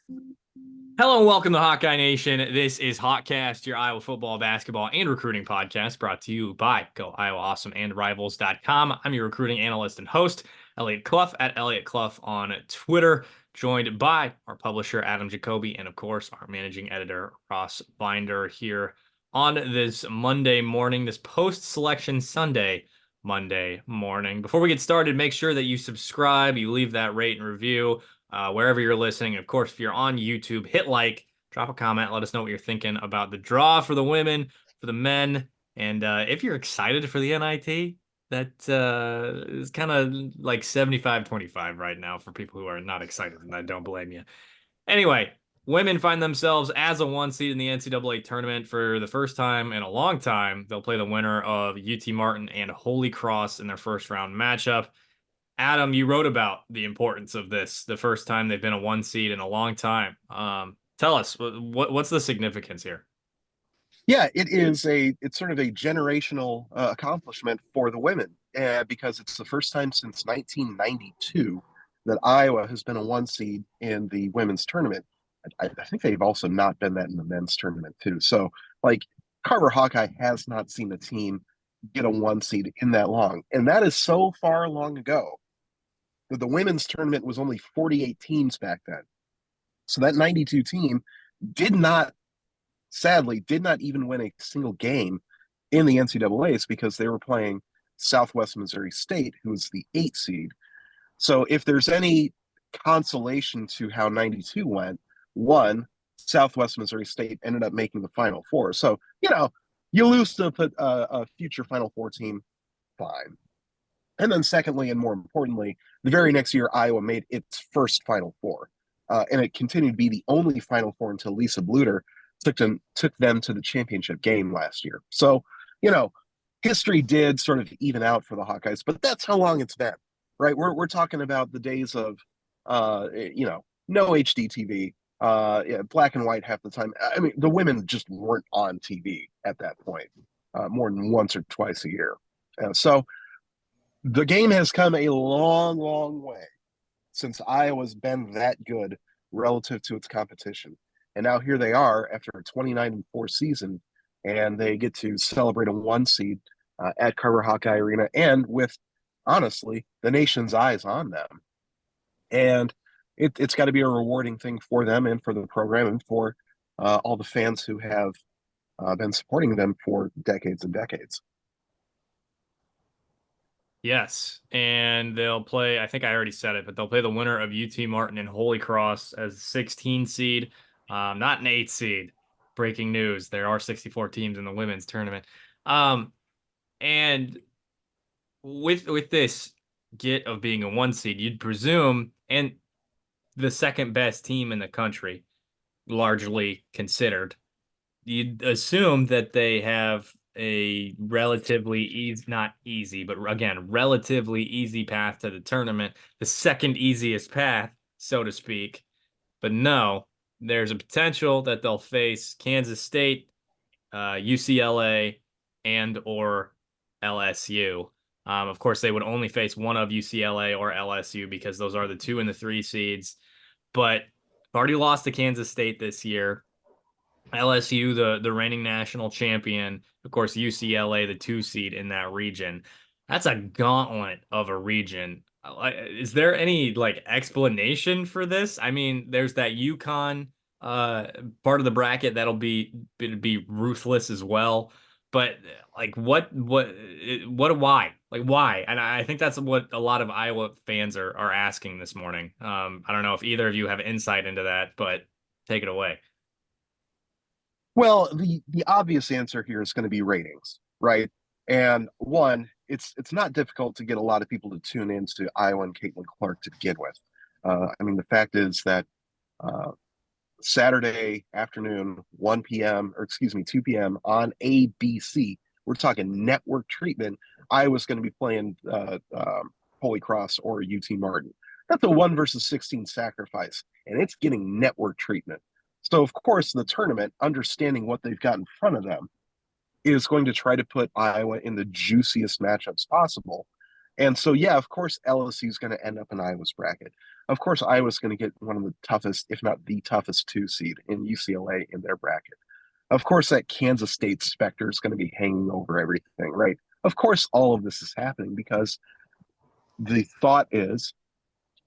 Hello and welcome to Hawkeye Nation. This is Hawkcast, your Iowa football, basketball, and recruiting podcast brought to you by Go Iowa Awesome and Rivals.com. I'm your recruiting analyst and host, Eliot Clough at Eliot Clough on Twitter, joined by our publisher, Adam Jacoby, and of course, our managing editor, Ross Binder, here on this Monday morning, this post-selection Sunday Monday morning. Before we get started, make sure that you subscribe, you leave that rate and review wherever you're listening. And of course, if you're on YouTube, hit like, drop a comment, let us know what you're thinking about the draw for the women, for the men, and if you're excited for the NIT, that is kind of like 75-25 right now for people who are not excited, and I don't blame you. Anyway, women find themselves as a one seed in the NCAA tournament for the first time in a long time. They'll play the winner of UT Martin and Holy Cross in their first round matchup. Adam, you wrote about the importance of this the first time they've been a one seed in a long time. Tell us what's the significance here? Yeah, it's sort of a generational accomplishment for the women because it's the first time since 1992 that Iowa has been a one seed in the women's tournament. I think they've also not been that in the men's tournament too. So, like, Carver Hawkeye has not seen a team get a one seed in that long, and that is so far long ago that the women's tournament was only 48 teams back then. So that 92 team did not sadly did not even win a single game in the NCAAs because they were playing Southwest Missouri State, who was the 8 seed. So if there's any consolation to how 92 went, one, Southwest Missouri State ended up making the Final Four. So, you lose to a future Final Four team, fine. And then secondly, and more importantly, the very next year, Iowa made its first Final Four. And it continued to be the only Final Four until Lisa Bluter took them to the championship game last year. So, you know, history did sort of even out for the Hawkeyes, but that's how long it's been, right? We're talking about the days of, no HD TV, yeah, black and white half the time. I mean, the women just weren't on TV at that point, more than once or twice a year. So the game has come a long, long way since Iowa's been that good relative to its competition. And now here they are after a 29-4 season, and they get to celebrate a one seed at Carver Hawkeye Arena, and with honestly the nation's eyes on them. And it's got to be a rewarding thing for them and for the program and for all the fans who have been supporting them for decades and decades. Yes, and they'll play. I think I already said it, but they'll play the winner of UT Martin and Holy Cross as a 16 seed, not an 8 seed. Breaking news: there are 64 teams in the women's tournament. And with this get of being a one seed, you'd presume, and the second best team in the country, largely considered, you'd assume that they have a relatively easy, not easy, but again, relatively easy path to the tournament, the second easiest path, so to speak. But no, there's a potential that they'll face Kansas State, UCLA, and or LSU. Of course, they would only face one of UCLA or LSU because those are the 2 and the 3 seeds. But already lost to Kansas State this year. LSU, the reigning national champion, of course, UCLA, the 2 seed in that region. That's a gauntlet of a region. Is there any like explanation for this? I mean, there's that UConn part of the bracket that'll be ruthless as well. But like why? Like why? And I think that's what a lot of Iowa fans are asking this morning. I don't know if either of you have insight into that, but take it away. Well, the obvious answer here is going to be ratings, right? And one, it's not difficult to get a lot of people to tune into Iowa and Caitlin Clark to begin with. I mean, the fact is that uh, Saturday afternoon, 1 p.m., or excuse me, 2 p.m. on ABC, we're talking network treatment. Iowa's going to be playing Holy Cross or UT Martin. That's a 1 versus 16 sacrifice, and it's getting network treatment. So, of course, the tournament, understanding what they've got in front of them, is going to try to put Iowa in the juiciest matchups possible. And so, yeah, of course, LSU is going to end up in Iowa's bracket. Of course, Iowa's going to get one of the toughest, if not the toughest, two seed in UCLA in their bracket. Of course, that Kansas State specter is going to be hanging over everything, right? Of course, all of this is happening because the thought is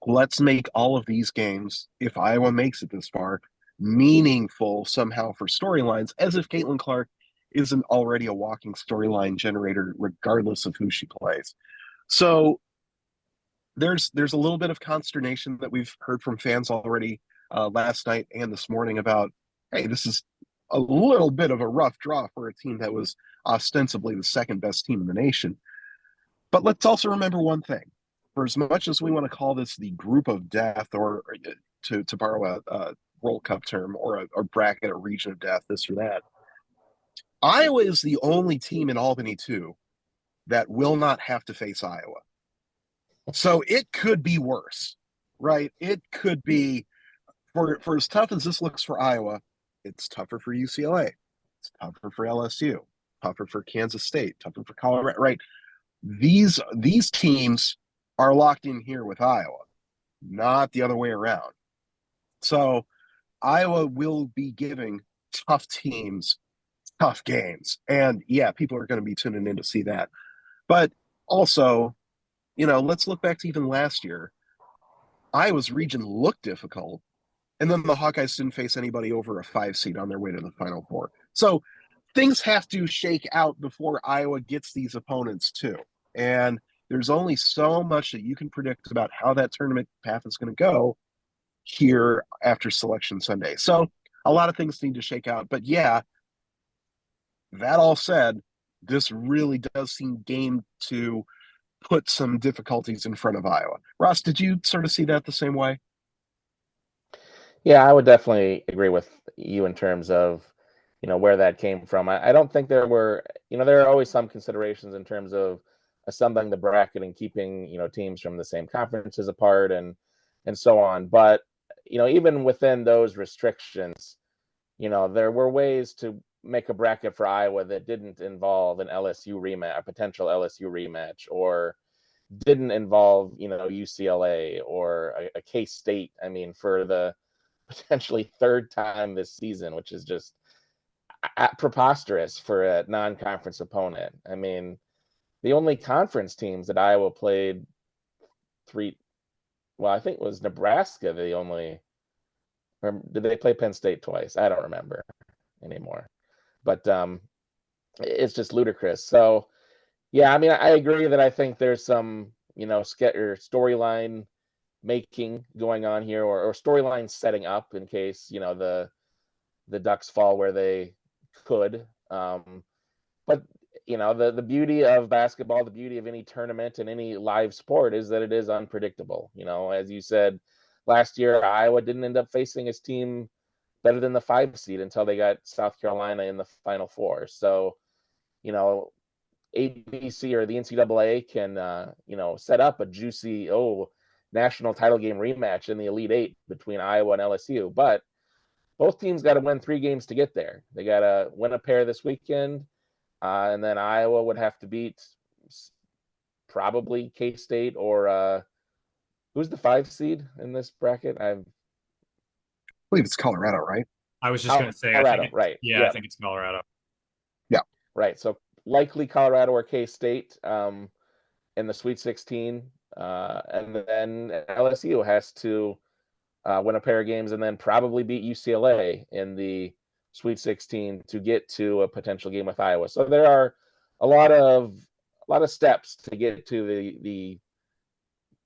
let's make all of these games, if Iowa makes it this far, meaningful somehow for storylines, as if Caitlin Clark isn't already a walking storyline generator, regardless of who she plays. So there's a little bit of consternation that we've heard from fans already last night and this morning about, hey, this is a little bit of a rough draw for a team that was ostensibly the second best team in the nation. But let's also remember one thing. For as much as we want to call this the group of death, or to borrow a World Cup term, or a bracket, a region of death, this or that, Iowa is the only team in Albany, too, that will not have to face Iowa. So it could be worse, right? It could be, for as tough as this looks for Iowa, it's tougher for UCLA. It's tougher for LSU, tougher for Kansas State, tougher for Colorado, right? These teams are locked in here with Iowa, not the other way around. So Iowa will be giving tough teams tough games. And yeah, people are going to be tuning in to see that. But also, let's look back to even last year. Iowa's region looked difficult, and then the Hawkeyes didn't face anybody over a 5 seed on their way to the Final Four. So things have to shake out before Iowa gets these opponents too. And there's only so much that you can predict about how that tournament path is going to go here after Selection Sunday. So a lot of things need to shake out. But yeah, that all said, this really does seem game to put some difficulties in front of Iowa. Ross, did you sort of see that the same way? Yeah, I would definitely agree with you in terms of, where that came from. I don't think there were, there are always some considerations in terms of assembling the bracket and keeping, teams from the same conferences apart and so on. But, even within those restrictions, there were ways to make a bracket for Iowa that didn't involve an LSU rematch, a potential LSU rematch, or didn't involve, UCLA or a K-State. I mean, for the potentially third time this season, which is just preposterous for a non-conference opponent. I mean, the only conference teams that Iowa played three, well, I think it was Nebraska, the only, or did they play Penn State twice? I don't remember anymore. But it's just ludicrous. So, yeah, I mean, I agree that I think there's some, storyline making going on here, or storyline setting up in case, the Ducks fall where they could. But the beauty of basketball, the beauty of any tournament and any live sport is that it is unpredictable. As you said, last year Iowa didn't end up facing his team better than the 5 seed until they got South Carolina in the Final Four. So, ABC or the NCAA can set up a juicy national title game rematch in the Elite Eight between Iowa and LSU, but both teams got to win 3 games to get there. They got to win a pair this weekend, and then Iowa would have to beat probably K-State or who's the 5 seed in this bracket? I believe it's Colorado, right? I was just gonna say, I think Colorado, it's right? yeah, I Yeah, think it's Colorado. Yeah. right. So likely Colorado or K-State in the Sweet 16, and then LSU has to win a pair of games and then probably beat UCLA in the Sweet 16 to get to a potential game with Iowa. So there are a lot of steps to get to the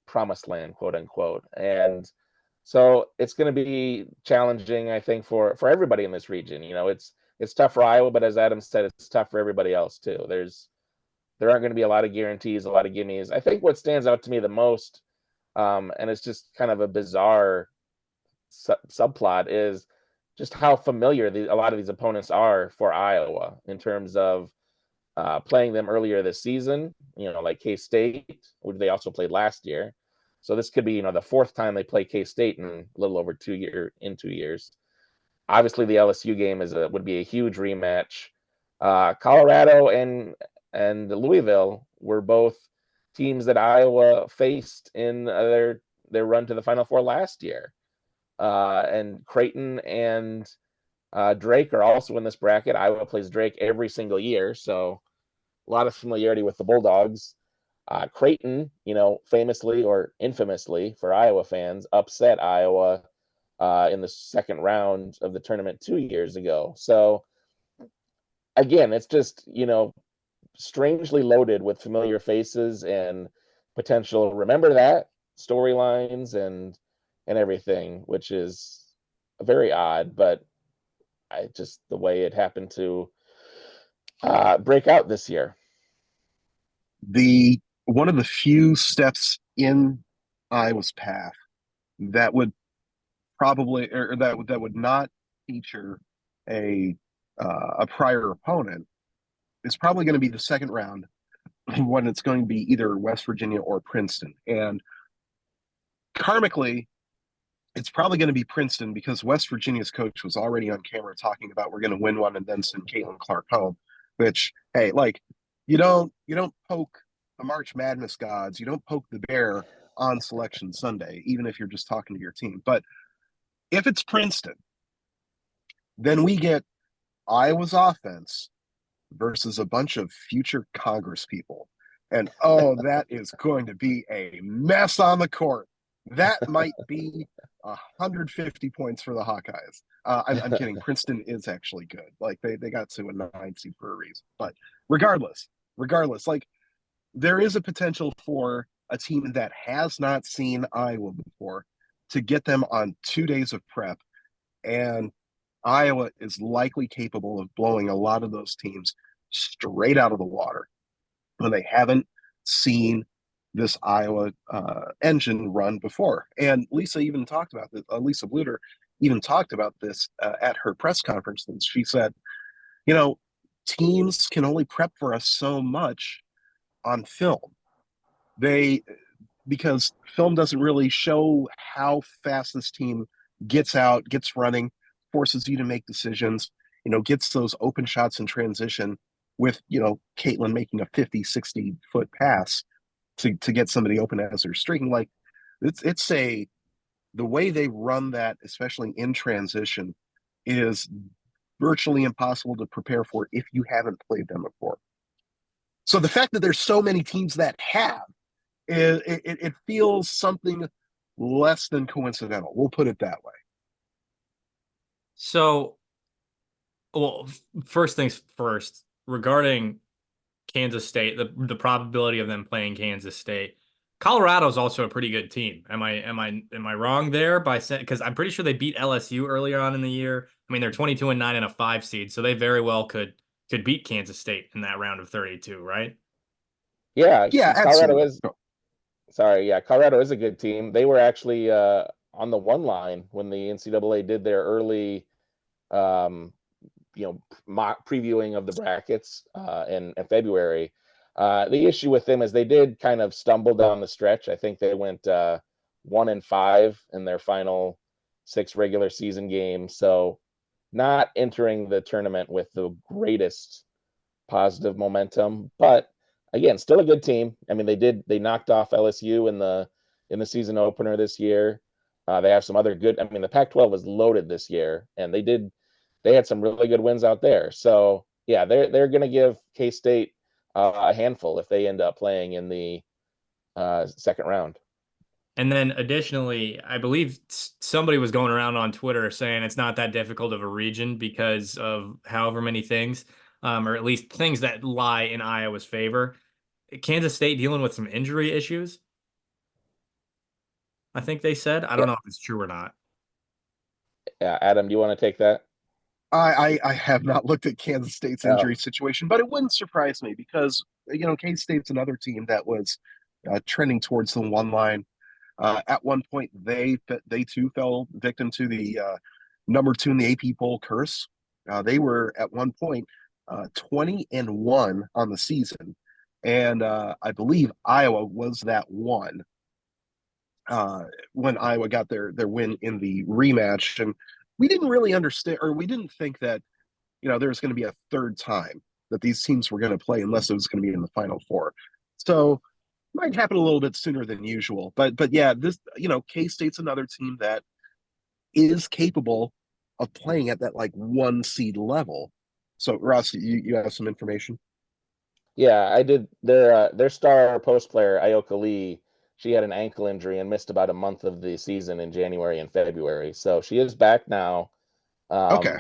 promised land, quote unquote. And so it's going to be challenging, I think, for everybody in this region. It's tough for Iowa, but as Adam said, it's tough for everybody else too. There aren't going to be a lot of guarantees, a lot of gimmies. I think what stands out to me the most, and it's just kind of a bizarre subplot, is just how familiar a lot of these opponents are for Iowa in terms of playing them earlier this season, like K-State, which they also played last year. So this could be, the 4th time they play K-State in a little over 2 years. Obviously, the LSU game would be a huge rematch. Colorado and Louisville were both teams that Iowa faced in their run to the Final Four last year. And Creighton and Drake are also in this bracket. Iowa plays Drake every single year, so a lot of familiarity with the Bulldogs. Creighton, famously or infamously for Iowa fans, upset Iowa in the second round of the tournament 2 years ago. So again, it's just, strangely loaded with familiar faces and potential remember that storylines and everything, which is very odd, but just the way it happened to break out this year. One of the few steps in Iowa's path that would probably, or that would not feature a prior opponent is probably going to be the second round when it's going to be either West Virginia or Princeton. And karmically, it's probably going to be Princeton because West Virginia's coach was already on camera talking about we're going to win one and then send Caitlin Clark home. Which, hey, like you don't poke the March Madness gods, you don't poke the bear on Selection Sunday, even if you're just talking to your team. But if it's Princeton, then we get Iowa's offense versus a bunch of future Congress people. And oh, that is going to be a mess on the court. That might be 150 points for the Hawkeyes. I'm kidding. Princeton is actually good. Like they got to a 9 seed for a reason. But regardless, like there is a potential for a team that has not seen Iowa before to get them on 2 days of prep. And Iowa is likely capable of blowing a lot of those teams straight out of the water when they haven't seen this Iowa engine run before. And Lisa even talked about this. Lisa Bluter even talked about this at her press conference. And she said, teams can only prep for us so much on film. Because film doesn't really show how fast this team gets out, gets running, forces you to make decisions, gets those open shots in transition with, Caitlin making a 50, 60-foot pass to get somebody open as they're streaking. Like the way they run that, especially in transition, is virtually impossible to prepare for if you haven't played them before. So the fact that there's so many teams that have, it feels something less than coincidental. We'll put it that way. So, well, first things first, regarding Kansas State, the probability of them playing Kansas State. Colorado is also a pretty good team. Am I wrong there by saying, because I'm pretty sure they beat LSU earlier on in the year. I mean, they're 22-9 and a 5 seed, so they very well could beat Kansas State in that round of 32, right? Yeah, Yeah, Colorado absolutely. is. Sorry, yeah, Colorado is a good team. They were actually on the one line when the NCAA did their early, mock previewing of the brackets in February. The issue with them is they did kind of stumble down the stretch. I think they went 1-5 in their final 6 regular season games, so not entering the tournament with the greatest positive momentum, but again, still a good team. I mean, they knocked off LSU in the season opener this year. They have some other good. I mean, the Pac-12 was loaded this year, and they had some really good wins out there. So yeah, they're going to give K-State a handful if they end up playing in the second round. And then additionally, I believe somebody was going around on Twitter saying it's not that difficult of a region because of however many things, or at least things that lie in Iowa's favor. Kansas State dealing with some injury issues, I think they said. I don't Yeah, know if it's true or not. yeah. Adam, do you want to take that? I have not looked at Kansas State's Oh, injury situation, but it wouldn't surprise me because K-State's another team that was trending towards the one line. At one point, they too fell victim to the number 2 in the AP poll curse. They were at one point 20-1 on the season, and I believe Iowa was that one when Iowa got their win in the rematch. And we didn't really understand, or we didn't think that there was going to be a third time that these teams were going to play unless it was going to be in the Final Four. So might happen a little bit sooner than usual. But yeah, this K-State's another team that is capable of playing at that like 1 seed level. So Ross, you have some information? Yeah, I did. Their star post player, Ioka Lee, she had an ankle injury and missed about a month of the season in January and February. So she is back now. Okay.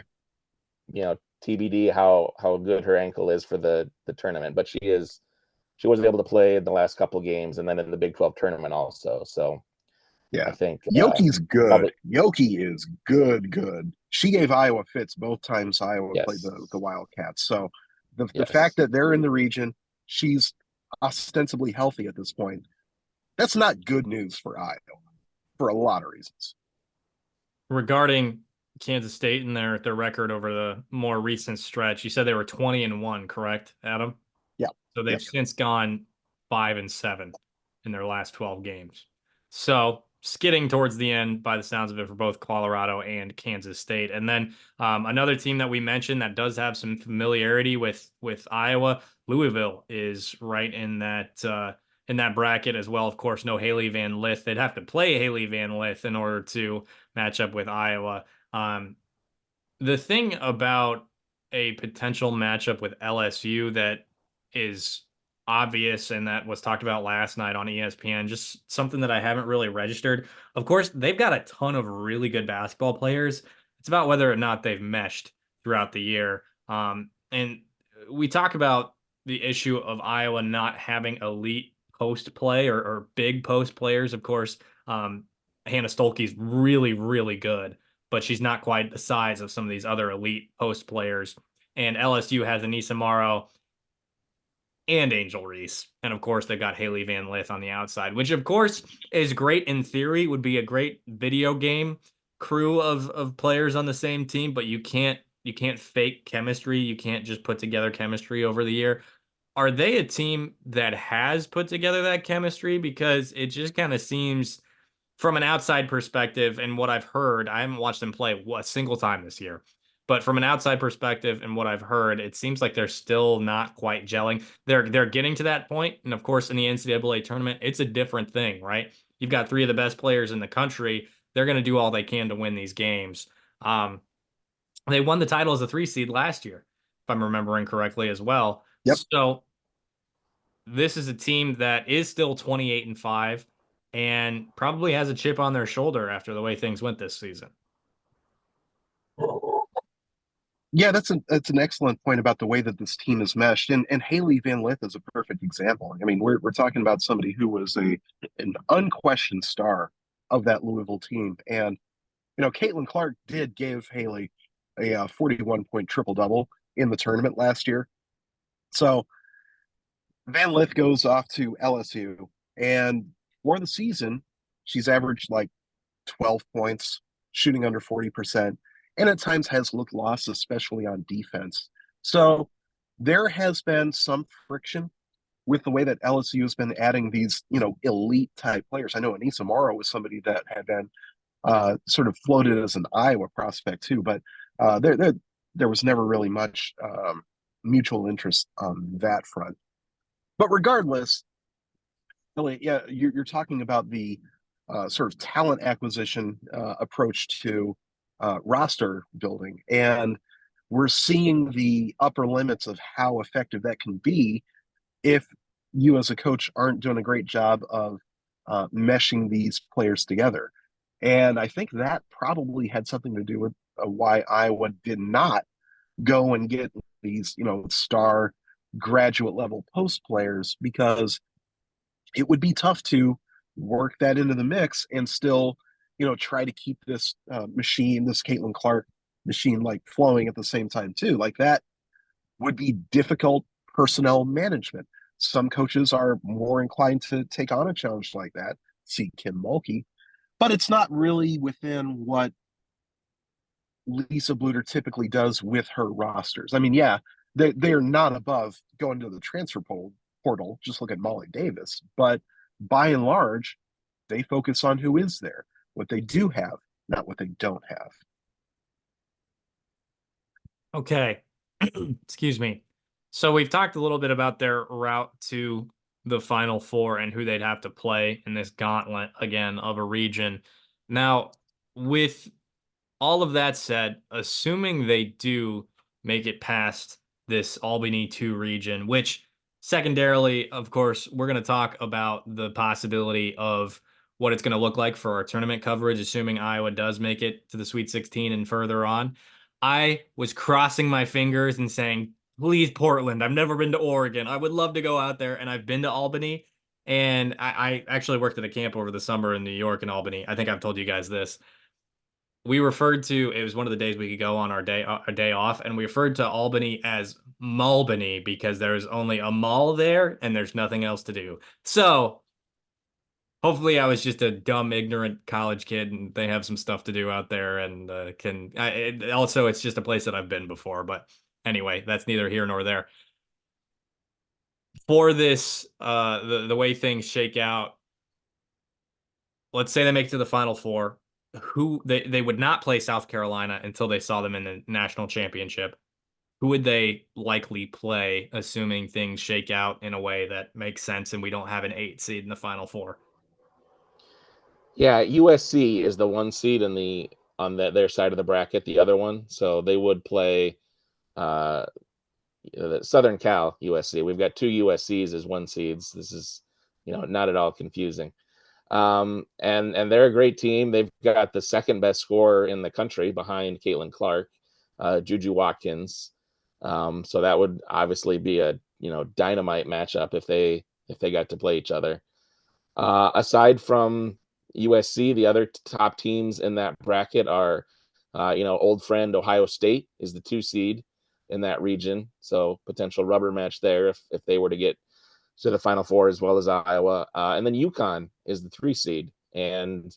Um, TBD how good her ankle is for the tournament, but she was able to play in the last couple of games and then in the Big 12 tournament also. So I Yeah. think Yoki's good. probably Yoki is good. She gave Iowa fits both times Iowa played yes, the Wildcats. So the fact yes. that they're in the region, she's ostensibly healthy at this point. That's not good news for Iowa for a lot of reasons. Regarding Kansas State and their record over the more recent stretch, you said they were 20-1, correct, Adam? Yeah. So they've Yep. since gone 5-7 in their last 12 games. So skidding towards the end by the sounds of it for both Colorado and Kansas State. And then another team that we mentioned that does have some familiarity with Iowa, Louisville is right in that bracket as well. Of course, no Haley Van Lith. They'd have to play Haley Van Lith in order to match up with Iowa. The thing about a potential matchup with LSU that is obvious and that was talked about last night on ESPN, just something that I haven't really registered. Of course, they've got a ton of really good basketball players. It's about whether or not they've meshed throughout the year. And we talk about the issue of Iowa not having elite post play or big post players. Of course, Hannah Stolke's really, really good, but she's not quite the size of some of these other elite post players. And LSU has Anissa Morrow and Angel Reese. And of course, they've got Haley Van Lith on the outside, which of course is great in theory, would be a great video game crew of players on the same team, but you can't fake chemistry. You can't just put together chemistry over the year. Are they a team that has put together that chemistry? Because it just kind of seems from an outside perspective and what I've heard, I haven't watched them play a single time this year. But from an outside perspective and what I've heard, it seems like they're still not quite gelling. They're getting to that point, and of course, in the NCAA tournament, it's a different thing, right? You've got three of the best players in the country. They're going to do all they can to win these games. Um, they won the title as a 3 seed last year, if I'm remembering correctly as well. Yep. So this is a team that is still 28-5 and probably has a chip on their shoulder after the way things went this season. Yeah, that's an excellent point about the way that this team is meshed, and Haley Van Lith is a perfect example. I mean, we're talking about somebody who was an unquestioned star of that Louisville team, and Caitlin Clark did give Haley a 41-point triple double in the tournament last year. So Van Lith goes off to LSU, and for the season, she's averaged like 12 points, shooting under 40%, and at times has looked lost, especially on defense. So there has been some friction with the way that LSU has been adding these, elite type players. I know Anissa Morrow was somebody that had been sort of floated as an Iowa prospect too, but there was never really much mutual interest on that front. But regardless, Elliot, yeah, you're talking about the sort of talent acquisition approach to roster building, and we're seeing the upper limits of how effective that can be if you as a coach aren't doing a great job of meshing these players together. And I think that probably had something to do with why Iowa did not go and get these, star graduate level post players, because it would be tough to work that into the mix and still, try to keep this machine, this Caitlin Clark machine, like flowing at the same time too. Like that would be difficult personnel management. Some coaches are more inclined to take on a challenge like that. See Kim Mulkey, but it's not really within what Lisa Bluter typically does with her rosters. I mean, yeah, they are not above going to the transfer portal. Just look at Molly Davis, but by and large, they focus on who is there, what they do have, not what they don't have. Okay. Excuse me. So we've talked a little bit about their route to the Final Four and who they'd have to play in this gauntlet again of a region. Now, with all of that said, assuming they do make it past this Albany 2 region, which secondarily, of course, we're going to talk about the possibility of what it's going to look like for our tournament coverage, assuming Iowa does make it to the Sweet 16 and further on. I was crossing my fingers and saying, please, Portland. I've never been to Oregon. I would love to go out there, and I've been to Albany. And I actually worked at a camp over the summer in New York and Albany. I think I've told you guys this. We referred to it was one of the days we could go on our day off, and we referred to Albany as Mulbany because there's only a mall there and there's nothing else to do. So hopefully I was just a dumb, ignorant college kid and they have some stuff to do out there and also it's just a place that I've been before. But anyway, that's neither here nor there. For this, the way things shake out, let's say they make it to the Final Four. Who they would not play South Carolina until they saw them in the national championship. Who would they likely play, assuming things shake out in a way that makes sense and we don't have an 8 seed in the Final Four? Yeah, USC is the 1 seed on their side of the bracket, the other one. So they would play the Southern Cal USC. We've got 2 USCs as 1 seeds. This is, not at all confusing. And they're a great team. They've got the second best scorer in the country behind Caitlin Clark, Juju Watkins. So that would obviously be a dynamite matchup if they got to play each other. Aside from USC, the other top teams in that bracket are, old friend Ohio State is the 2 seed in that region. So potential rubber match there if they were to get to the Final Four, as well as Iowa. And then UConn is the 3 seed. And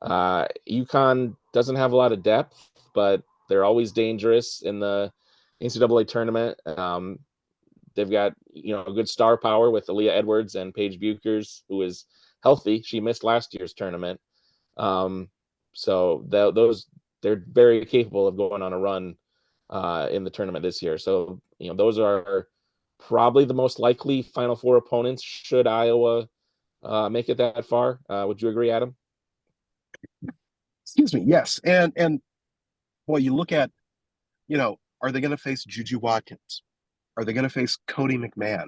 UConn doesn't have a lot of depth, but they're always dangerous in the NCAA tournament. They've got, good star power with Eliot Edwards and Paige Buchers, who is healthy. She missed last year's tournament. So they're very capable of going on a run in the tournament this year. So, those are probably the most likely Final Four opponents should Iowa make it that far. Would you agree, Adam? Excuse me. Yes. And well, you look at, are they going to face Juju Watkins? Are they going to face Cody McMahon?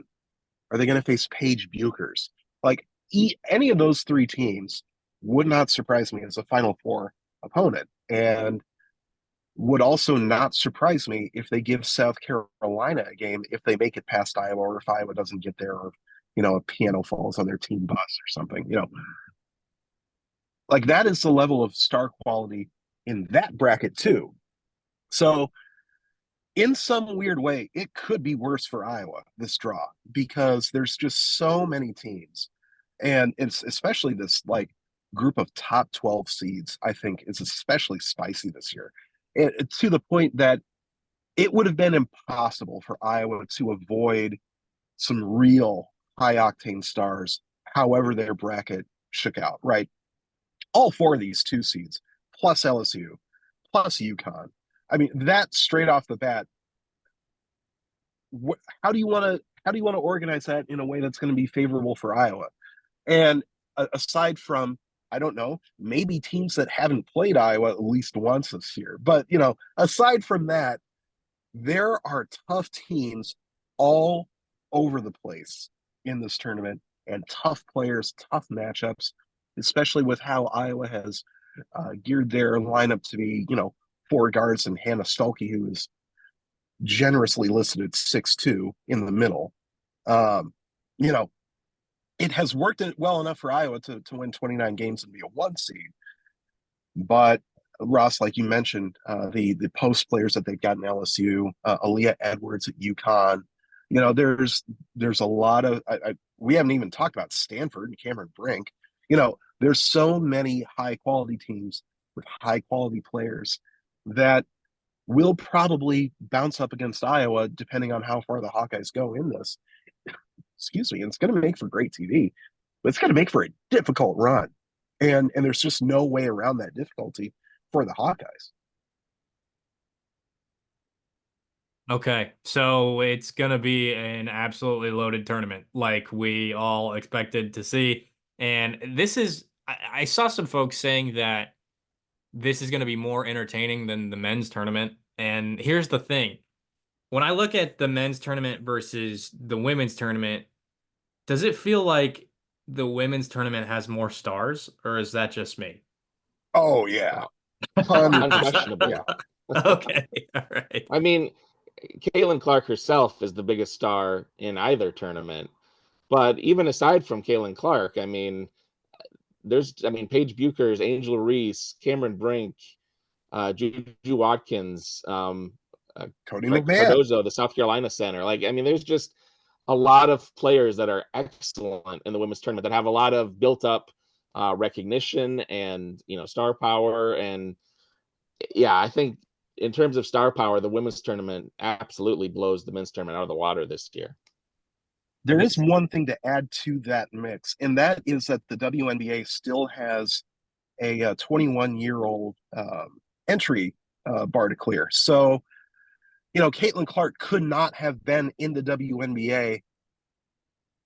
Are they going to face Paige Buchers? Like any of those 3 teams would not surprise me as a Final Four opponent, and would also not surprise me if they give South Carolina a game if they make it past Iowa, or if Iowa doesn't get there, or a piano falls on their team bus or something. Like that is the level of star quality in that bracket too. So in some weird way, it could be worse for Iowa, this draw, because there's just so many teams. And it's especially this like group of top 12 seeds, I think is especially spicy this year. And to the point that it would have been impossible for Iowa to avoid some real high octane stars, however their bracket shook out, right? All 4 of these 2 seeds, plus LSU, plus UConn. I mean, that straight off the bat, how do you want to organize that in a way that's going to be favorable for Iowa? And aside from, I don't know, maybe teams that haven't played Iowa at least once this year, but aside from that, there are tough teams all over the place in this tournament, and tough players, tough matchups, especially with how Iowa has geared their lineup to be, 4 guards and Hannah Stuelke, who is generously listed at 6'2" in the middle. You know, it has worked well enough for Iowa to win 29 games and be a 1 seed. But Ross, like you mentioned, the post players that they've got in LSU, Eliot Edwards at UConn, there's a lot of we haven't even talked about Stanford and Cameron Brink. There's so many high quality teams with high quality players that will probably bounce up against Iowa depending on how far the Hawkeyes go in this. Excuse me. And it's going to make for great TV, but it's going to make for a difficult run. And there's just no way around that difficulty for the Hawkeyes. Okay, so it's gonna be an absolutely loaded tournament, like we all expected to see. And this is, I saw some folks saying that this is gonna be more entertaining than the men's tournament. And here's the thing. When I look at the men's tournament versus the women's tournament, does it feel like the women's tournament has more stars, or is that just me? Oh yeah, 100%. Unquestionably. Yeah. Okay, all right. I mean, Caitlin Clark herself is the biggest star in either tournament. But even aside from Caitlin Clark, I mean, Paige Buchers, Angel Reese, Cameron Brink, Juju Watkins, Cody Craig McMahon. Cardozo, the South Carolina center. Like, I mean, there's just a lot of players that are excellent in the women's tournament that have a lot of built up recognition and, star power. And yeah, I think in terms of star power, the women's tournament absolutely blows the men's tournament out of the water this year. There is one thing to add to that mix, and that is that the WNBA still has a 21-year-old entry bar to clear. So, Caitlin Clark could not have been in the WNBA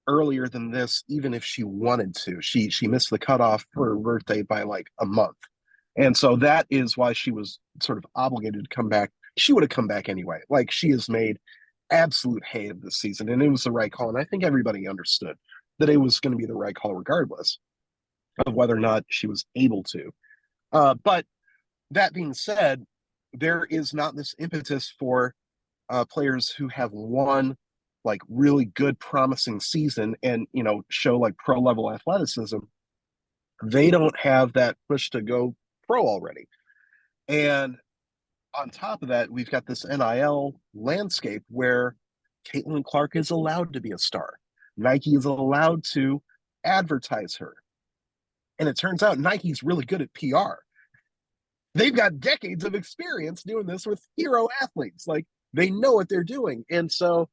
earlier than this, even if she wanted to. She missed the cutoff for her birthday by like a month. And so that is why she was sort of obligated to come back. She would have come back anyway. Like she has made absolute hay of this season, and it was the right call. And I think everybody understood that it was going to be the right call, regardless of whether or not she was able to. But that being said, there is not this impetus for players who have one like really good, promising season and show like pro level athleticism. They don't have that push to go pro already. And on top of that, we've got this NIL landscape where Caitlin Clark is allowed to be a star. Nike is allowed to advertise her. And it turns out Nike's really good at PR. They've got decades of experience doing this with hero athletes. Like they know what they're doing. And so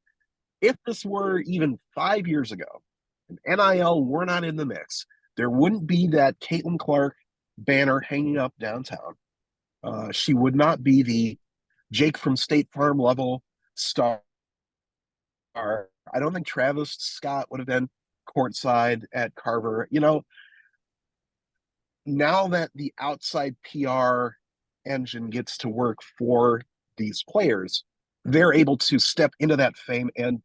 if this were even 5 years ago and NIL were not in the mix, there wouldn't be that Caitlin Clark banner hanging up downtown. She would not be the Jake from State Farm level star. I don't think Travis Scott would have been courtside at Carver. Now that the outside PR engine gets to work for these players, they're able to step into that fame and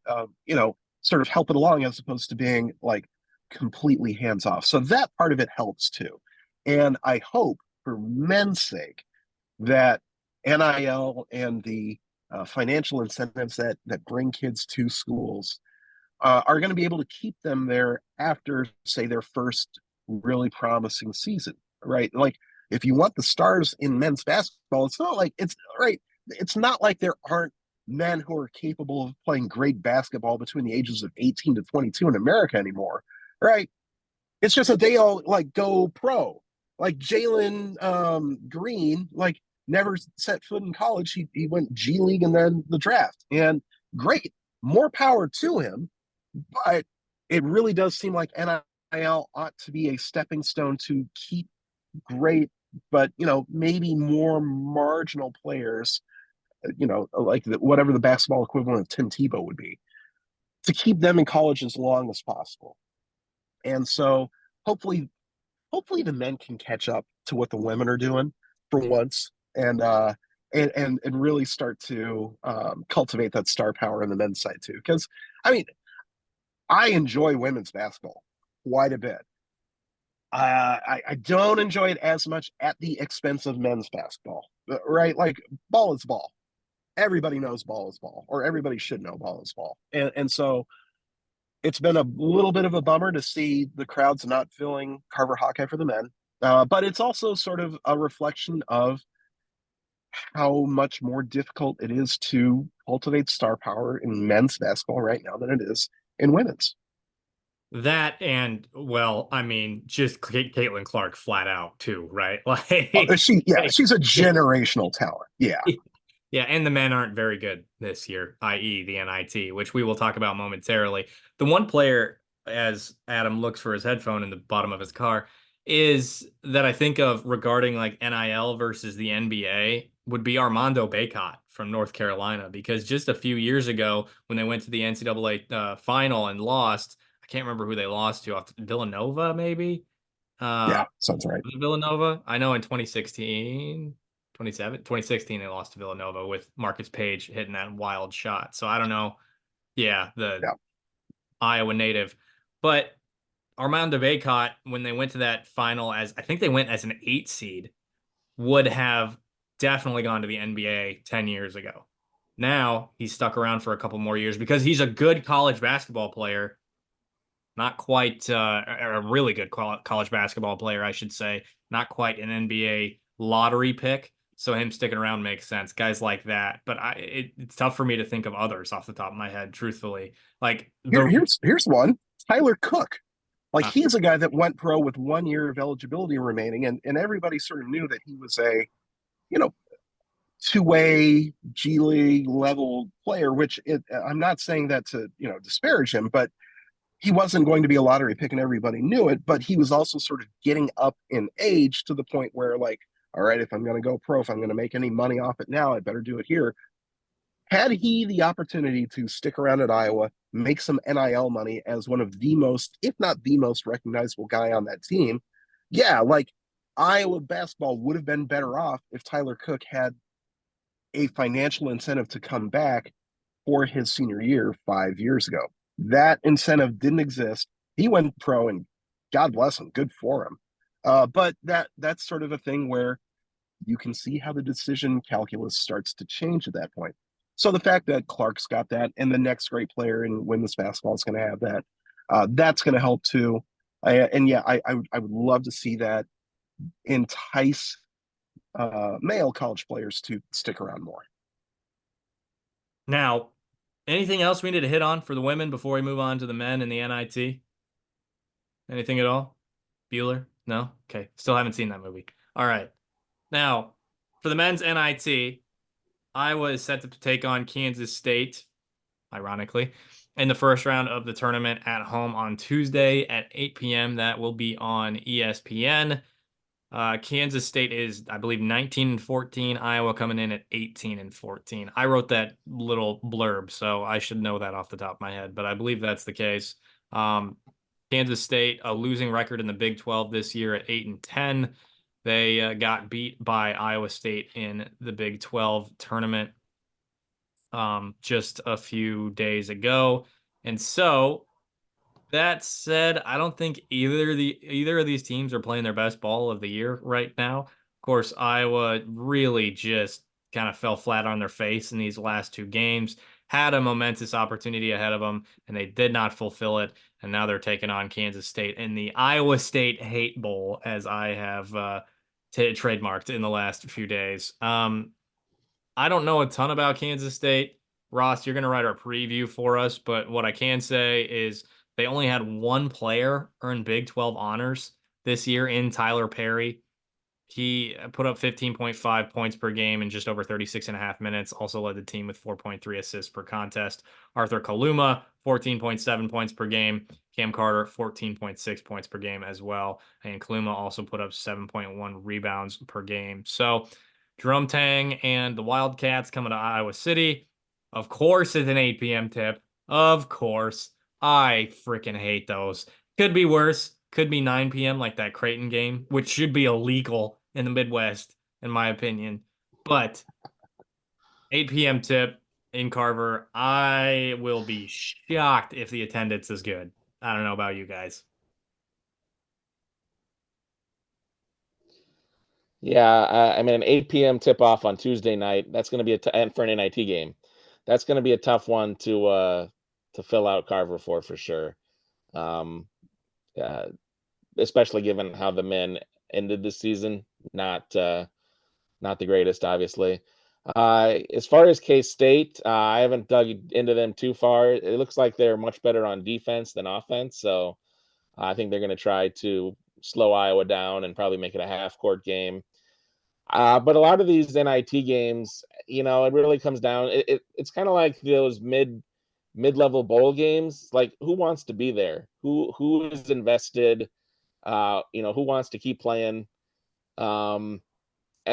sort of help it along as opposed to being like completely hands off. So that part of it helps too. And I hope for men's sake that NIL and the financial incentives that bring kids to schools are going to be able to keep them there after, say, their first really promising season, right? Like, if you want the stars in men's basketball, it's not like it's right. It's not like there aren't men who are capable of playing great basketball between the ages of 18 to 22 in America anymore, right? It's just that they all like go pro. Like Jalen Green, like never set foot in college. He went G League and then the draft. And great, more power to him. But it really does seem like NIL ought to be a stepping stone to keep great, but maybe more marginal players, like whatever the basketball equivalent of Tim Tebow would be, to keep them in college as long as possible. And so hopefully the men can catch up to what the women are doing for once and really start to cultivate that star power in the men's side too. Because I mean, I enjoy women's basketball quite a bit. I don't enjoy it as much at the expense of men's basketball, right? Like ball is ball. Everybody knows ball is ball, or everybody should know ball is ball. And so it's been a little bit of a bummer to see the crowds not filling Carver Hawkeye for the men. But it's also sort of a reflection of how much more difficult it is to cultivate star power in men's basketball right now than it is in women's. That and well, I mean, just Caitlin Clark flat out too, right? She's a generational talent. Yeah. Yeah, and the men aren't very good this year, i.e., the NIT, which we will talk about momentarily. The one player, as Adam looks for his headphone in the bottom of his car, is that I think of regarding like NIL versus the NBA would be Armando Bacot from North Carolina, because just a few years ago when they went to the NCAA final and lost, I can't remember who they lost to, off Villanova maybe. Yeah, Uh, sounds right. was it Villanova? I know in 2016 they lost to Villanova with Marcus Page hitting that wild shot. So I don't know. Yeah, the Yeah. Iowa native, but Armando Bacot, when they went to that final as I think they went as an 8 seed, would have definitely gone to the NBA 10 years ago. Now he's stuck around for a couple more years because he's a good college basketball player, not quite a really good college basketball player, I should say, not quite an NBA lottery pick. So him sticking around makes sense. Guys like that, but it's tough for me to think of others off the top of my head, truthfully. Like Here's one. Tyler Cook. Like uh, he's a guy that went pro with 1 year of eligibility remaining, and everybody sort of knew that he was a, you know, two-way G League level player, which I'm not saying that to, disparage him, but he wasn't going to be a lottery pick and everybody knew it, but he was also sort of getting up in age to the point where, like, all right, if I'm going to go pro, if I'm going to make any money off it now, I better do it here. Had he the opportunity to stick around at Iowa, make some NIL money as one of the most, if not the most recognizable guy on that team, yeah, like Iowa basketball would have been better off if Tyler Cook had a financial incentive to come back for his senior year 5 years ago. That incentive didn't exist. He went pro, and God bless him, good for him. But that's sort of a thing where you can see how the decision calculus starts to change at that point. So the fact that Clark's got that, and the next great player in women's basketball is going to have that, that's going to help too. And yeah, I would love to see that entice male college players to stick around more. now, anything else we need to hit on for the women before we move on to the men and the NIT? Anything at all? Bueller? No? Okay. Still haven't seen that movie. All right. Now, for the men's NIT, Iowa is set to take on Kansas State, ironically, in the first round of the tournament at home on Tuesday at 8 p.m. That will be on ESPN. Kansas State is, I believe, 19-14. Iowa coming in at 18-14. I wrote that little blurb, so I should know that off the top of my head, but I believe that's the case. Kansas State, a losing record in the Big 12 this year at 8-10. They got beat by Iowa State in the Big 12 tournament just a few days ago. And so that said, I don't think either of these teams are playing their best ball of the year right now. Of course, Iowa really just kind of fell flat on their face in these last two games, had a momentous opportunity ahead of them, and they did not fulfill it. And now they're taking on Kansas State in the Iowa State Hate Bowl, as I have trademarked in the last few days. I don't know a ton about Kansas State. Ross, you're going to write our preview for us, but what I can say is they only had one player earn Big 12 honors this year in Tyler Perry. He put up 15.5 points per game in just over 36 and a half minutes, also led the team with 4.3 assists per contest. Arthur Kaluma, 14.7 points per game. Cam Carter, 14.6 points per game as well. And Kaluma also put up 7.1 rebounds per game. So Jerome Tang and the Wildcats coming to Iowa City. Of course, it's an 8 p.m. tip. Of course. I freaking hate those. Could be worse. Could be 9 p.m. like that Creighton game, which should be illegal in the Midwest, in my opinion. But 8 p.m. tip in Carver, I will be shocked if the attendance is good. I don't know about you guys. Yeah, I mean, an 8 p.m. tip off on Tuesday night. That's going to be and for an NIT game. That's going to be a tough one to fill out Carver for sure. Um, uh, Especially given how the men ended the season, not the greatest, obviously. As far as K-State, I haven't dug into them too far. It looks like they're much better on defense than offense, so I think they're going to try to slow Iowa down and probably make it a half-court game. But a lot of these NIT games, it really comes down. It's kind of like those mid-level bowl games. Like, who wants to be there? Who is invested? who wants to keep playing. And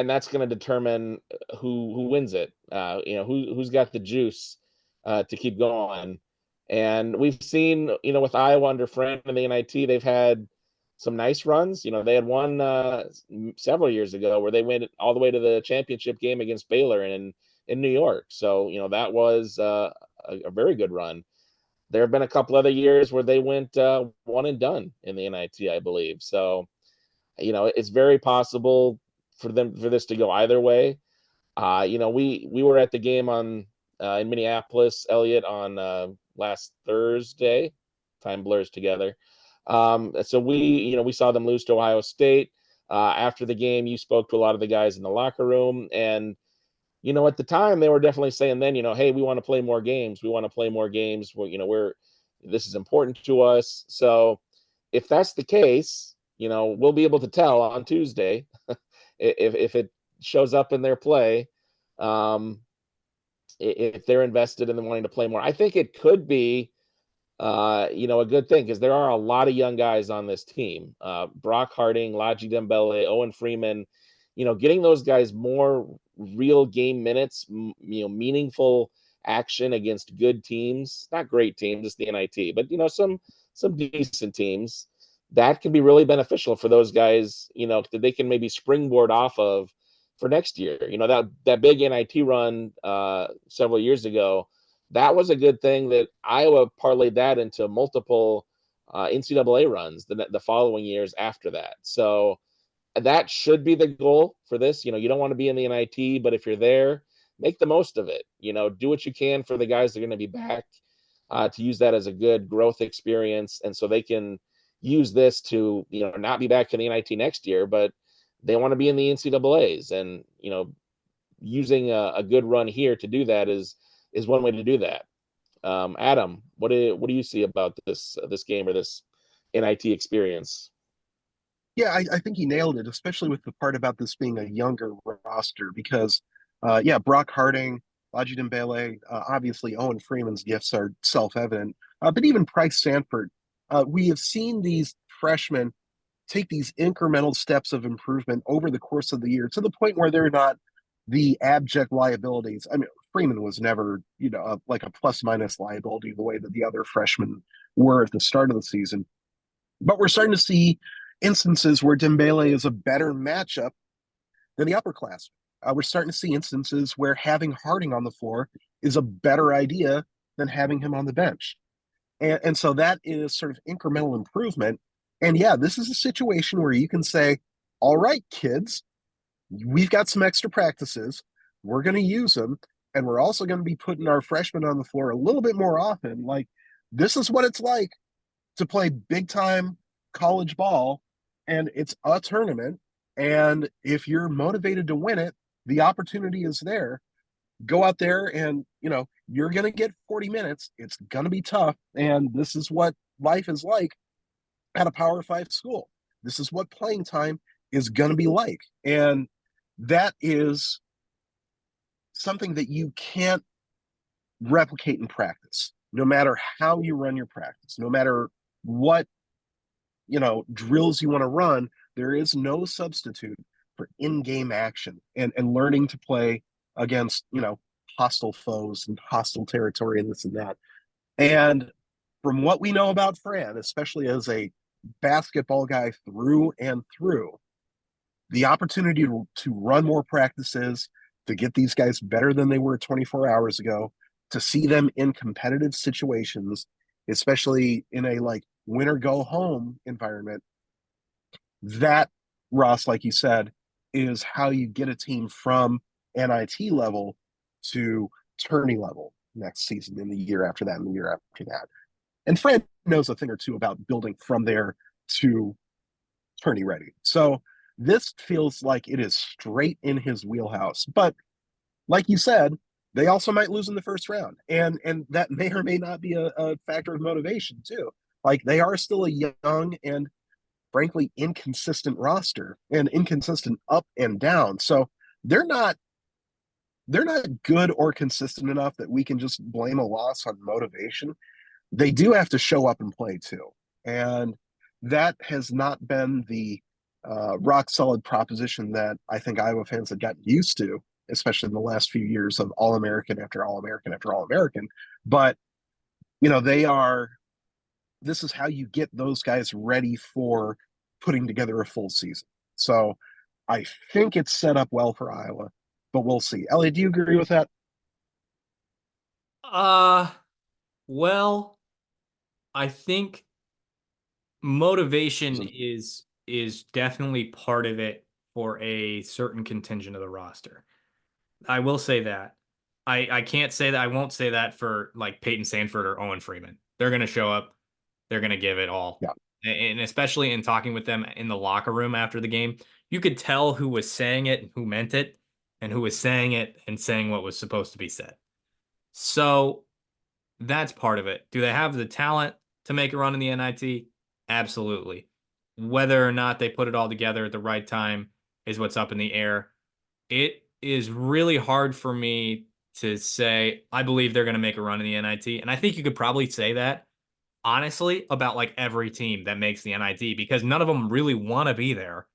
that's going to determine who wins it. Who's got the juice to keep going. And we've seen, with Iowa under Friend and the NIT, they've had some nice runs. They had one several years ago where they went all the way to the championship game against Baylor in New York. So, that was a very good run. There have been a couple other years where they went one and done in the NIT, I believe. So, it's very possible for this to go either way. We were at the game in Minneapolis, Eliot, on last Thursday. Time blurs together. So we saw them lose to Ohio State. After the game, you spoke to a lot of the guys in the locker room, and at the time they were definitely saying then, hey, we want to play more games. We want to play more games. This is important to us. So if that's the case, we'll be able to tell on Tuesday if it shows up in their play, if they're invested in wanting to play more. I think it could be, a good thing, because there are a lot of young guys on this team. Brock Harding, Laji Dembele, Owen Freeman, getting those guys more real game minutes, meaningful action against good teams, not great teams, just the NIT, but some decent teams. That can be really beneficial for those guys, that they can maybe springboard off of for next year. That big NIT run several years ago, that was a good thing that Iowa parlayed that into multiple NCAA runs the following years after that. So that should be the goal for this. You don't want to be in the NIT, but if you're there, make the most of it. Do what you can for the guys that are going to be back, to use that as a good growth experience. And so they can use this to, not be back in the NIT next year, but they want to be in the NCAAs. And, using a good run here to do that is one way to do that. Adam, what do you see about this game or this NIT experience? Yeah, I think he nailed it, especially with the part about this being a younger roster, because, Brock Harding, Laji Dembele, obviously Owen Freeman's gifts are self-evident, but even Price Sanford, we have seen these freshmen take these incremental steps of improvement over the course of the year to the point where they're not the abject liabilities. I mean, Freeman was never, like a plus minus liability the way that the other freshmen were at the start of the season. But we're starting to see instances where Dembele is a better matchup than the upperclassmen. We're starting to see instances where having Harding on the floor is a better idea than having him on the bench. And so that is sort of incremental improvement. And yeah, this is a situation where you can say, all right, kids, we've got some extra practices. We're going to use them. And we're also going to be putting our freshmen on the floor a little bit more often. Like, this is what it's like to play big time college ball, and it's a tournament. And if you're motivated to win it, the opportunity is there. Go out there and, you're going to get 40 minutes. It's going to be tough. And this is what life is like at a Power 5 school. This is what playing time is going to be like. And that is something that you can't replicate in practice, no matter how you run your practice, no matter what, drills you want to run. There is no substitute for in-game action and learning to play against, hostile foes and hostile territory and this and that. And from what we know about Fran, especially as a basketball guy through and through, the opportunity to run more practices, to get these guys better than they were 24 hours ago, to see them in competitive situations, especially in a win or go home environment, that, Ross, like you said, is how you get a team from NIT level to tourney level next season, in the year after that, and the year after that. And Fran knows a thing or two about building from there to tourney ready. So this feels like it is straight in his wheelhouse. But like you said, they also might lose in the first round. And that may or may not be a factor of motivation too. Like, they are still a young and frankly inconsistent roster, and inconsistent up and down. So they're not good or consistent enough that we can just blame a loss on motivation. They do have to show up and play too. And that has not been the rock solid proposition that I think Iowa fans have gotten used to, especially in the last few years of All American after All American after All American. But they are. This is how you get those guys ready for putting together a full season. So I think it's set up well for Iowa, but we'll see. Elliot, do you agree with that? Uh, well, I think motivation is definitely part of it for a certain contingent of the roster. I will say that. I can't say that. I won't say that for like Peyton Sanford or Owen Freeman. They're going to show up. They're going to give it all. Yeah. And especially in talking with them in the locker room after the game, you could tell who was saying it and who meant it, and who was saying it and saying what was supposed to be said. So that's part of it. Do they have the talent to make a run in the NIT? Absolutely. Whether or not they put it all together at the right time is what's up in the air. It is really hard for me to say, I believe they're going to make a run in the NIT. And I think you could probably say that, honestly, about like every team that makes the NIT because none of them really want to be there.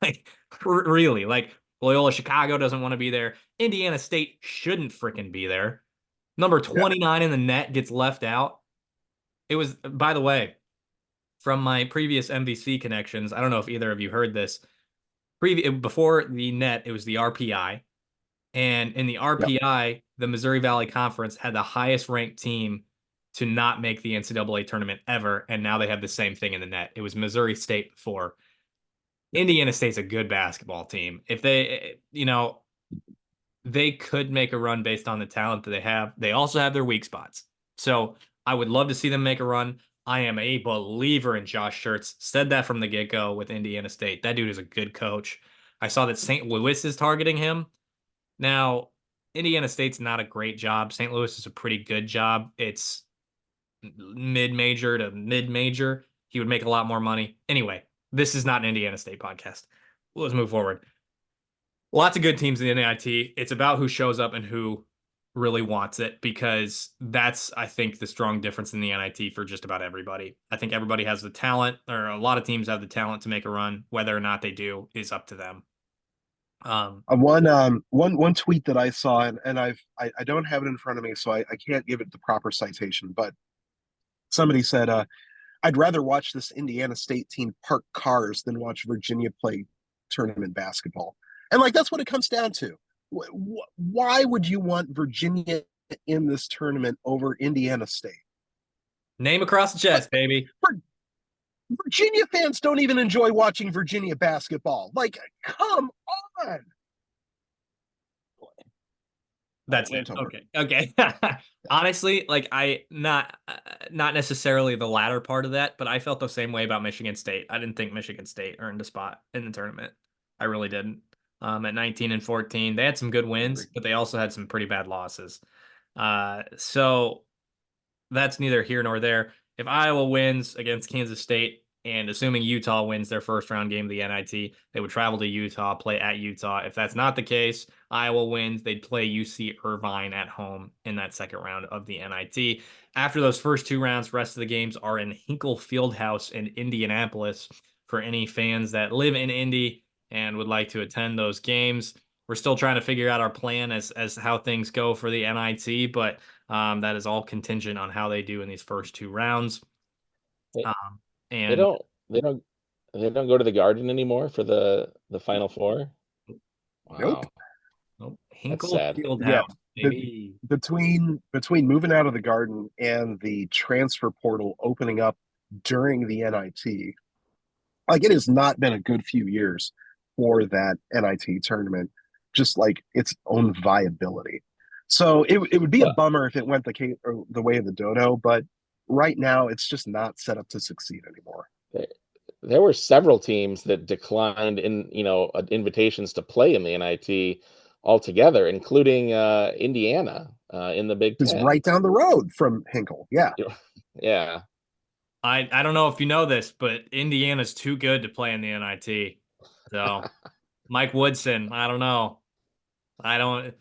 Like, really. Like, Loyola Chicago doesn't want to be there. Indiana State shouldn't freaking be there. Number Yeah. 29 in the net gets left out. It was, by the way, from my previous MVC connections. I don't know if either of you heard this. Before the net, it was the RPI. And in the Yeah. RPI, the Missouri Valley Conference had the highest ranked team to not make the NCAA tournament ever. And now they have the same thing in the net. It was Missouri State before. Indiana State's a good basketball team. If they could make a run based on the talent that they have. They also have their weak spots. So I would love to see them make a run. I am a believer in Josh Schertz. Said that from the get-go with Indiana State. That dude is a good coach. I saw that St. Louis is targeting him. Now, Indiana State's not a great job. St. Louis is a pretty good job. It's mid-major to mid-major. He would make a lot more money. Anyway, this is not an Indiana State podcast. Let's move forward. Lots of good teams in the NIT. It's about who shows up and who really wants it because that's, I think, the strong difference in the NIT for just about everybody. I think everybody has the talent, or a lot of teams have the talent to make a run. Whether or not they do is up to them. One tweet that I saw, and I don't have it in front of me, so I can't give it the proper citation, but somebody said, I'd rather watch this Indiana State team park cars than watch Virginia play tournament basketball. And like that's what it comes down to. Why would you want Virginia in this tournament over Indiana State? Name across the chest, baby. Virginia fans don't even enjoy watching Virginia basketball. Like, come on. That's it. Okay. Honestly, like not necessarily the latter part of that, but I felt the same way about Michigan State. I didn't think Michigan State earned a spot in the tournament. I really didn't. At 19 and 14, they had some good wins, but they also had some pretty bad losses. So that's neither here nor there. If Iowa wins against Kansas State, and assuming Utah wins their first round game of the NIT, they would travel to Utah, play at Utah. If that's not the case, Iowa wins, they'd play UC Irvine at home in that second round of the NIT. After those first two rounds, rest of the games are in Hinkle Fieldhouse in Indianapolis for any fans that live in Indy and would like to attend those games. We're still trying to figure out our plan as how things go for the NIT, but that is all contingent on how they do in these first two rounds. They, they And don't they don't they don't go to the Garden anymore for the Final Four. Nope. Wow, that's Hinkle sad. Yeah. Fieldhouse, The, baby. between moving out of the Garden and the transfer portal opening up during the NIT, like it has not been a good few years for that NIT tournament, just like its own viability. So it would be a Well, bummer if it went the way of the dodo, but right now it's just not set up to succeed anymore. there, there were several teams that declined invitations to play in the NIT altogether, including Indiana in the Big It's Ten. right down the road from Hinkle. Yeah. Yeah. I don't know if you know this, but Indiana's too good to play in the NIT. So Mike Woodson, I don't know. I don't.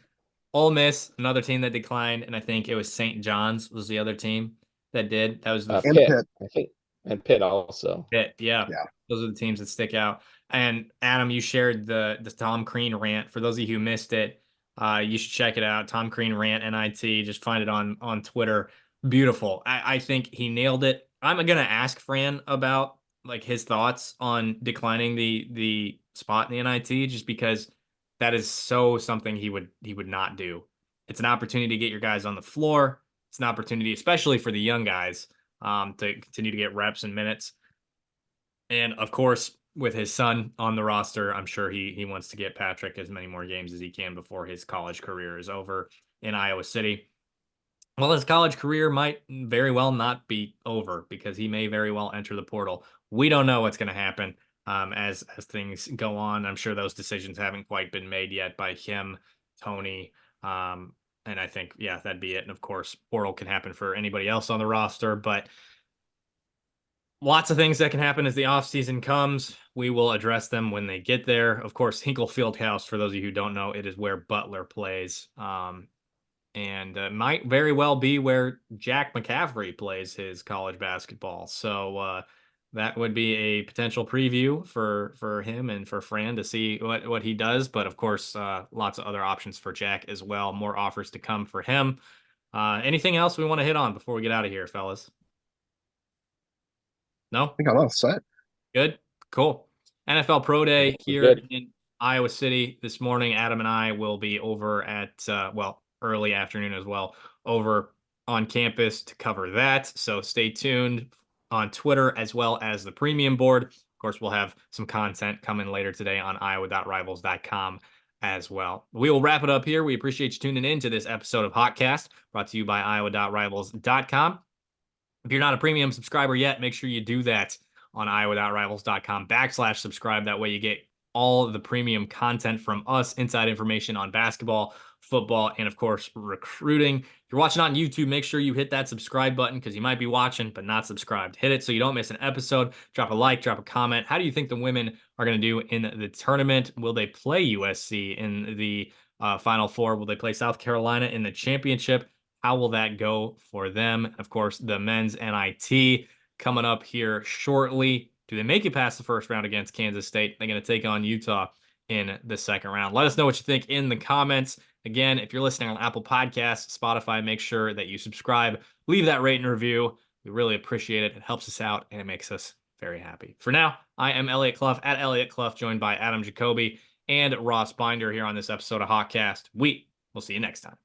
Ole Miss, another team that declined, and I think it was St. John's was the other team that did. That was the And Pitt, Pitt. I think. And Pitt also. Yeah. Yeah. Those are the teams that stick out. And Adam, you shared the Tom Crean rant. For those of you who missed it, you should check it out. Tom Crean rant NIT. Just find it on Twitter. Beautiful. I think he nailed it. I'm gonna ask Fran about like his thoughts on declining the spot in the NIT, just because that is so something he would not do. It's an opportunity to get your guys on the floor. It's an opportunity, especially for the young guys, to continue to get reps and minutes. And of course, with his son on the roster, I'm sure he wants to get Patrick as many more games as he can before his college career is over in Iowa City. Well, his college career might very well not be over because he may very well enter the portal. We don't know what's going to happen as things go on. I'm sure those decisions haven't quite been made yet by him, Tony, and I think, yeah, that'd be it. And of course, portal can happen for anybody else on the roster, but lots of things that can happen as the offseason comes. We will address them when they get there. Of course, Hinkle Fieldhouse, for those of you who don't know, it is where Butler plays. And might very well be where Jack McCaffrey plays his college basketball. So that would be a potential preview for him and for Fran to see what he does. But of course, lots of other options for Jack as well. More offers to come for him. Anything else we want to hit on before we get out of here, fellas? No? I think I'm all set. Good. Cool. NFL Pro Yeah, Day we're here good. in Iowa City this morning. Adam and I will be over at, well, early afternoon as well, over on campus to cover that. So stay tuned on Twitter as well as the premium board. Of course, we'll have some content coming later today on iowa.rivals.com as well. We will wrap it up here. We appreciate you tuning in to this episode of Hotcast, brought to you by iowa.rivals.com. If you're not a premium subscriber yet, make sure you do that on iowa.rivals.com/subscribe. That way you get all the premium content from us, inside information on basketball, football, and of course, recruiting. If you're watching on YouTube, make sure you hit that subscribe button because you might be watching but not subscribed. Hit it so you don't miss an episode. Drop a like, drop a comment. How do you think the women are going to do in the tournament? Will they play USC in the Final Four? Will they play South Carolina in the championship? How will that go for them? Of course, the men's NIT coming up here shortly. Do they make it past the first round against Kansas State? They're going to take on Utah in the second round. Let us know what you think in the comments. Again, if you're listening on Apple Podcasts, Spotify, make sure that you subscribe, leave that rate and review. We really appreciate it. It helps us out and it makes us very happy. For now, I am Eliot Clough at Eliot Clough, joined by Adam Jacoby and Ross Binder here on this episode of Hotcast. We will see you next time.